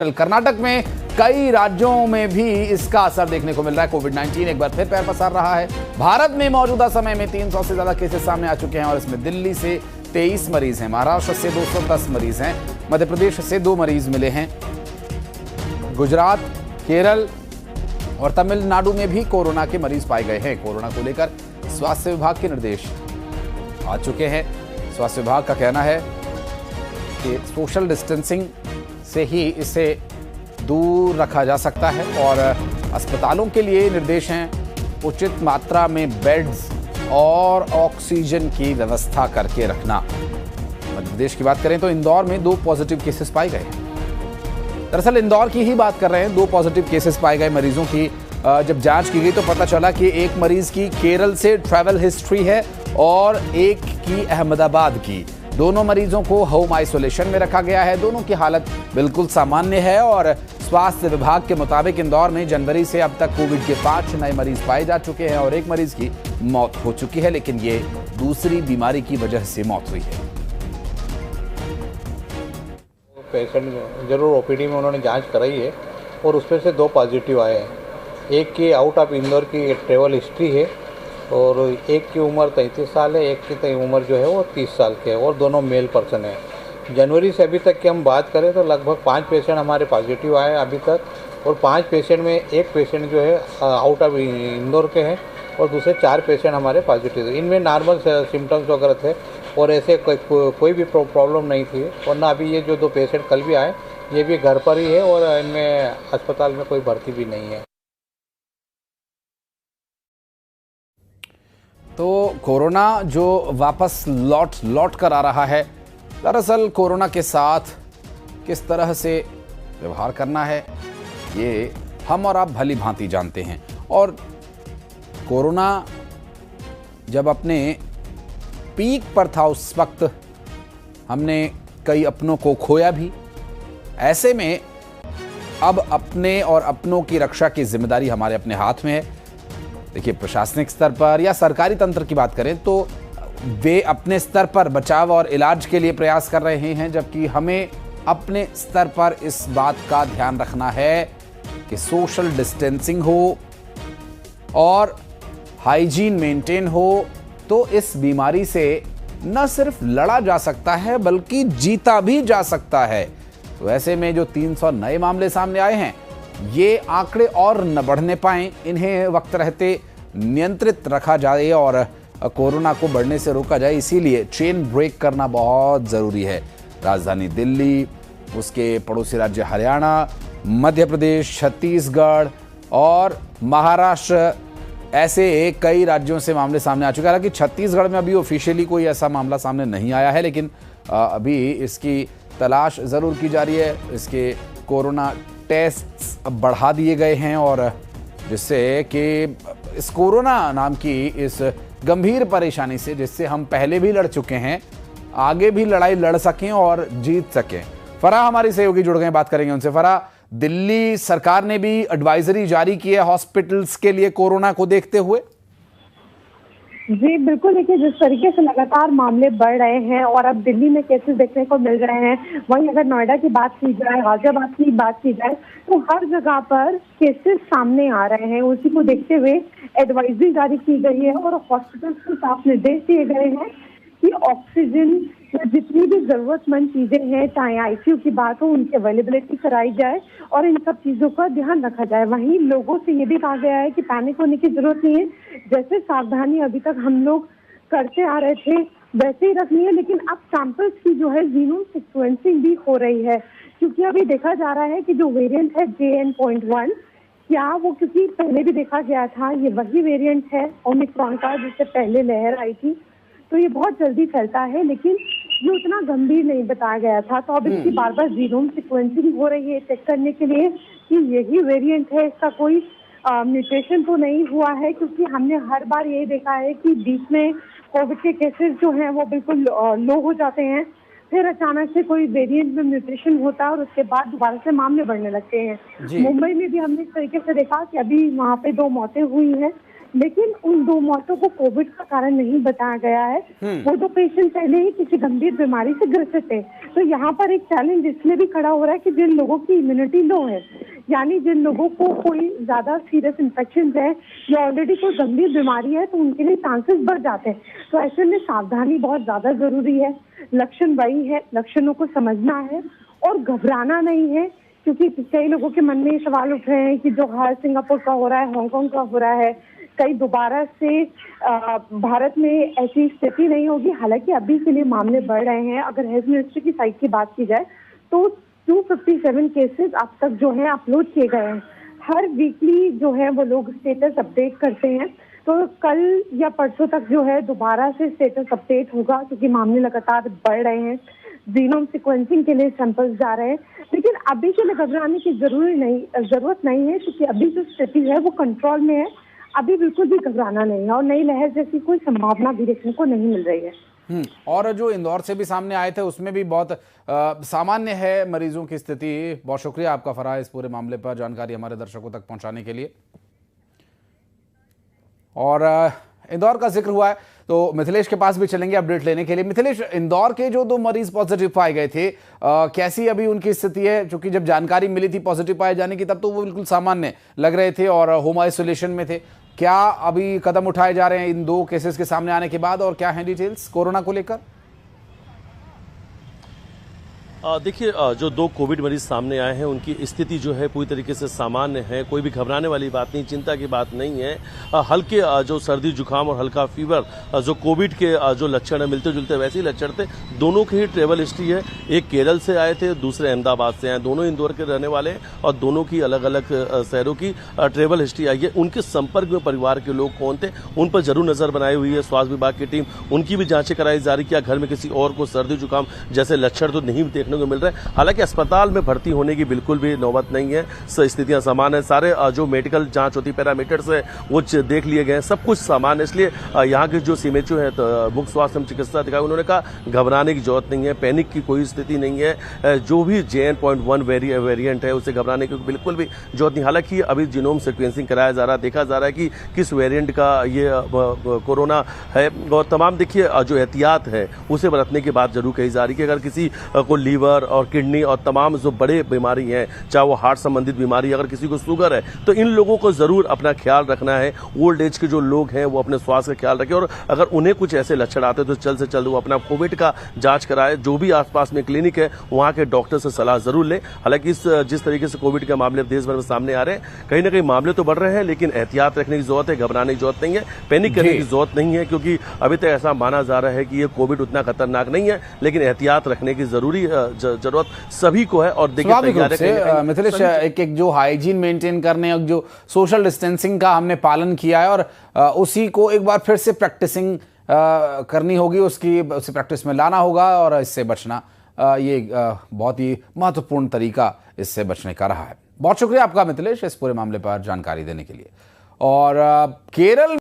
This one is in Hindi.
कर्नाटक में कई राज्यों में भी इसका असर देखने को मिल रहा है। कोविड-19 एक बार फिर पैर पसार रहा है। भारत में मौजूदा समय में 300 से ज्यादा केसेस सामने आ चुके हैं और इसमें दिल्ली से 23 मरीज हैं, महाराष्ट्र से 210 मरीज हैं, मध्य प्रदेश से 2 मरीज मिले हैं। गुजरात, केरल और तमिलनाडु में भी कोरोना के मरीज पाए गए हैं। कोरोना को लेकर स्वास्थ्य विभाग के निर्देश आ चुके हैं। स्वास्थ्य विभाग का कहना है कि सोशल डिस्टेंसिंग से ही इसे दूर रखा जा सकता है और अस्पतालों के लिए निर्देश हैं उचित मात्रा में बेड्स और ऑक्सीजन की व्यवस्था करके रखना। मध्य प्रदेश की बात करें तो इंदौर में 2 पॉजिटिव केसेस पाए गए हैं। दरअसल इंदौर की ही बात कर रहे हैं। 2 पॉजिटिव केसेस पाए गए मरीजों की जब जांच की गई तो पता चला कि एक मरीज की केरल से ट्रैवल हिस्ट्री है और एक की अहमदाबाद की। दोनों मरीजों को होम आइसोलेशन में रखा गया है। दोनों की हालत बिल्कुल सामान्य है और स्वास्थ्य विभाग के मुताबिक इंदौर में जनवरी से अब तक कोविड के 5 नए मरीज पाए जा चुके हैं और एक मरीज की मौत हो चुकी है, लेकिन ये दूसरी बीमारी की वजह से मौत हुई है। पेशेंट जरूर ओपीडी में उन्होंने जांच कराई है और उसमें से 2 पॉजिटिव आए हैं। एक की आउट ऑफ इंदौर की ट्रेवल हिस्ट्री है और एक की उम्र 33 साल है, एक की उम्र जो है वो 30 साल की है और दोनों मेल पर्सन है। जनवरी से अभी तक की हम बात करें तो लगभग 5 पेशेंट हमारे पॉजिटिव आए अभी तक और 5 पेशेंट में एक पेशेंट जो है आउट ऑफ इंदौर के हैं और दूसरे 4 पेशेंट हमारे पॉजिटिव है। इनमें नॉर्मल सिम्टम्स वगैरह थे और ऐसे कोई भी प्रॉब्लम नहीं थी। वरना अभी ये जो 2 पेशेंट कल भी आए ये भी घर पर ही है और इनमें अस्पताल में कोई भर्ती भी नहीं है। तो कोरोना जो वापस लौट कर आ रहा है, दरअसल कोरोना के साथ किस तरह से व्यवहार करना है ये हम और आप भली भांति जानते हैं। और कोरोना जब अपने पीक पर था उस वक्त हमने कई अपनों को खोया भी। ऐसे में अब अपने और अपनों की रक्षा की जिम्मेदारी हमारे अपने हाथ में है। देखिए, प्रशासनिक स्तर पर या सरकारी तंत्र की बात करें तो वे अपने स्तर पर बचाव और इलाज के लिए प्रयास कर रहे हैं, जबकि हमें अपने स्तर पर इस बात का ध्यान रखना है कि सोशल डिस्टेंसिंग हो और हाइजीन मेंटेन हो। तो इस बीमारी से न सिर्फ लड़ा जा सकता है बल्कि जीता भी जा सकता है। तो ऐसे में जो 300 नए मामले सामने आए हैं, ये आंकड़े और न बढ़ने पाएं, इन्हें वक्त रहते नियंत्रित रखा जाए और कोरोना को बढ़ने से रोका जाए। इसीलिए चेन ब्रेक करना बहुत ज़रूरी है। राजधानी दिल्ली, उसके पड़ोसी राज्य हरियाणा, मध्य प्रदेश, छत्तीसगढ़ और महाराष्ट्र, ऐसे कई राज्यों से मामले सामने आ चुके हैं। हालांकि छत्तीसगढ़ में अभी ऑफिशियली कोई ऐसा मामला सामने नहीं आया है, लेकिन अभी इसकी तलाश ज़रूर की जा रही है। इसके कोरोना टेस्ट बढ़ा दिए गए हैं और जिससे कि इस कोरोना नाम की इस गंभीर परेशानी से, जिससे हम पहले भी लड़ चुके हैं, आगे भी लड़ाई लड़ सकें और जीत सकें। फराह हमारी सहयोगी जुड़ गए, बात करेंगे उनसे। फराह, दिल्ली सरकार ने भी एडवाइजरी जारी की है हॉस्पिटल्स के लिए कोरोना को देखते हुए। जी बिल्कुल, देखिए जिस तरीके से लगातार मामले बढ़ रहे हैं और अब दिल्ली में केसेस देखने को मिल रहे हैं, वहीं अगर नोएडा की बात की जाए, गाजियाबाद की बात की जाए, तो हर जगह पर केसेस सामने आ रहे हैं। उसी को देखते हुए एडवाइजरी जारी की गई है और हॉस्पिटल्स को साफ निर्देश दिए गए हैं कि ऑक्सीजन या जितनी भी जरूरतमंद चीजें हैं, चाहे आईसीयू की बात हो, उनकी अवेलेबिलिटी कराई जाए और इन सब चीजों का ध्यान रखा जाए। वहीं लोगों से ये भी कहा गया है कि पैनिक होने की जरूरत नहीं है। जैसे सावधानी अभी तक हम लोग करते आ रहे थे वैसे ही रखनी है, लेकिन अब सैंपल्स की जो है जीनोम सीक्वेंसिंग भी हो रही है, क्योंकि अभी देखा जा रहा है कि जो वेरिएंट है JN.1, क्या वो, क्योंकि पहले भी देखा गया था, ये वही वेरिएंट है ओमिक्रॉन का जिससे पहले लहर आई थी, तो ये बहुत जल्दी फैलता है, लेकिन ये उतना गंभीर नहीं बताया गया था। तो अब इसकी बार बार जीनोम सीक्वेंसिंग हो रही है चेक करने के लिए कि यही वेरिएंट है, इसका कोई म्यूटेशन तो नहीं हुआ है, क्योंकि हमने हर बार यही देखा है कि बीच में कोविड के केसेस जो हैं वो बिल्कुल लो हो जाते हैं, फिर अचानक से कोई वेरिएंट में म्यूटेशन होता है और उसके बाद दोबारा से मामले बढ़ने लगते हैं। मुंबई में भी हमने इस तरीके से देखा कि अभी वहाँ पे 2 मौतें हुई हैं लेकिन उन 2 मौतों को कोविड का कारण नहीं बताया गया है। वो 2 पेशेंट पहले ही किसी गंभीर बीमारी से ग्रसित थे। तो यहाँ पर एक चैलेंज इसलिए भी खड़ा हो रहा है कि जिन लोगों की इम्यूनिटी लो है, यानी जिन लोगों को कोई ज्यादा सीरियस इन्फेक्शन है या ऑलरेडी कोई गंभीर बीमारी है, तो उनके लिए चांसेस बढ़ जाते हैं। तो ऐसे में सावधानी बहुत ज्यादा जरूरी है। लक्षण वही है, लक्षणों को समझना है और घबराना नहीं है, क्योंकि कई लोगों के मन में ये सवाल उठ रहे हैं कि जो हाल सिंगापुर का हो रहा है, हांगकांग का हो रहा है, कई दोबारा से भारत में ऐसी स्थिति नहीं होगी। हालांकि अभी के लिए मामले बढ़ रहे हैं। अगर हेल्थ मिनिस्ट्री की साइट की बात की जाए तो 257 केसेस अब तक जो है अपलोड किए गए हैं। हर वीकली जो है वो लोग स्टेटस अपडेट करते हैं। तो कल या परसों तक जो है दोबारा से स्टेटस अपडेट होगा, क्योंकि मामले लगातार बढ़ रहे हैं। जीनोम सीक्वेंसिंग के लिए सैंपल्स जा रहे हैं, लेकिन अभी के लिए घबराने की जरूरत नहीं है, क्योंकि अभी जो स्थिति है वो कंट्रोल में है। अभी बिल्कुल भी घबराना नहीं है और नई लहर जैसी कोई संभावना भी देखने को नहीं मिल रही है। और जो इंदौर से भी सामने आए थे उसमें भी बहुत सामान्य है मरीजों की स्थिति। बहुत शुक्रिया आपका फराह इस पूरे मामले पर जानकारी हमारे दर्शकों तक पहुंचाने के लिए। और इंदौर का जिक्र हुआ है तो मिथिलेश के पास भी चलेंगे अपडेट लेने के लिए। मिथिलेश, इंदौर के जो 2 मरीज पॉजिटिव पाए गए थे, कैसी अभी उनकी स्थिति है? क्योंकि जब जानकारी मिली थी पॉजिटिव पाए जाने की तब तो वो बिल्कुल सामान्य लग रहे थे और होम आइसोलेशन में थे। क्या अभी कदम उठाए जा रहे हैं इन 2 केसेस के सामने आने के बाद, और क्या है डिटेल्स कोरोना को लेकर? देखिए, जो 2 कोविड मरीज सामने आए हैं उनकी स्थिति जो है पूरी तरीके से सामान्य है। कोई भी घबराने वाली बात नहीं, चिंता की बात नहीं है। हल्के जो सर्दी जुकाम और हल्का फीवर जो कोविड के जो लक्षण है मिलते जुलते वैसे ही लक्षण थे। दोनों की ही ट्रेवल हिस्ट्री है। एक केरल से आए थे, दूसरे अहमदाबाद से आए। दोनों इंदौर के रहने वाले हैं और दोनों की अलग अलग शहरों की ट्रेवल हिस्ट्री आई है। उनके संपर्क में परिवार के लोग कौन थे उन पर जरूर नजर बनाई हुई है स्वास्थ्य विभाग की टीम। उनकी भी जांचें कराई जा रही। क्या घर में किसी और को सर्दी जुकाम जैसे लक्षण तो नहीं देखने को मिल रहा है। हालांकि अस्पताल में भर्ती होने की बिल्कुल भी नौबत नहीं है। स्थितियां समान है। सारे जो मेडिकल जांच होती पैरामीटर्स है वो देख लिए गए, सब कुछ समान है। इसलिए यहाँ के जो सीएमएचओ है तो मुख्य स्वास्थ्य एवं चिकित्सा अधिकारी, उन्होंने कहा घबराने की जरूरत नहीं है, पैनिक की कोई स्थिति नहीं है। जो भी JN.1 वेरिएंट है उसे घबराने की बिल्कुल भी जरूरत नहीं। हालांकि अभी जीनोम सीक्वेंसिंग कराया जा रहा है, देखा जा रहा है कि किस वेरिएंट का ये कोरोना है। और तमाम देखिए जो एहतियात है उसे बरतने की बात जरूर कही जा रही है कि अगर किसी को लीवर और किडनी और तमाम जो बड़े बीमारी हैं, चाहे वो हार्ट संबंधित बीमारी, अगर किसी को शुगर है तो इन लोगों को जरूर अपना ख्याल रखना है। ओल्ड एज के जो लोग हैं वो अपने स्वास्थ्य का ख्याल रखें और अगर उन्हें कुछ ऐसे लक्षण आते हैं तो जल्द से जल्द वो अपना कोविड का जांच कराए। जो भी आसपास में क्लिनिक है वहां के डॉक्टर से सलाह जरूर ले। हालांकि जिस तरीके से कोविड के मामले देश भर में सामने आ रहे हैं, कहीं ना कहीं मामले तो बढ़ रहे हैं, लेकिन एहतियात रखने की जरूरत है, घबराने की जरूरत नहीं है, पैनिक करने की जरूरत नहीं है, क्योंकि अभी तक ऐसा माना जा रहा है कि ये कोविड उतना खतरनाक नहीं है, लेकिन एहतियात रखने की जरूरत सभी को है। और देखिए मिथिलेश, एक जो हाइजीन मेंटेन करने और जो सोशल डिस्टेंसिंग का हमने पालन किया है और उसी को एक बार फिर से प्रैक्टिसिंग करनी होगी, उसे प्रैक्टिस में लाना होगा और इससे बचना ये बहुत ही महत्वपूर्ण तरीका इससे बचने का रहा है। बहुत शुक्रिया आपका मिथिलेश इस पूरे मामले पर जानकारी देने के लिए। और केरल